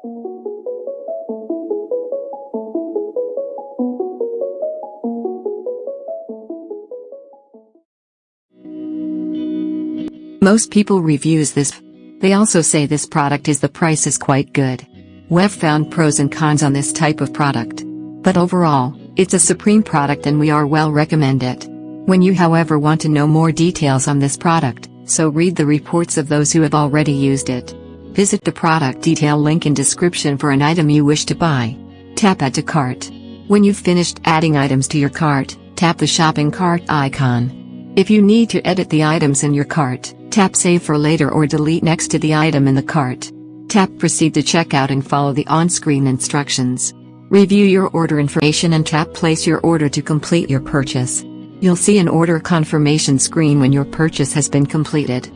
Most people reviews this. They also say this product the price is quite good. We've found pros and cons on this type of product. But overall, it's a supreme product and we are well recommend it. When you however want to know more details on this product, so read the reports of those who have already used it. Visit the product detail link in description for an item you wish to buy. Tap Add to Cart. When you've finished adding items to your cart, tap the shopping cart icon. If you need to edit the items in your cart, tap Save for later or delete next to the item in the cart. Tap Proceed to checkout and follow the on-screen instructions. Review your order information and tap Place your order to complete your purchase. You'll see an order confirmation screen when your purchase has been completed.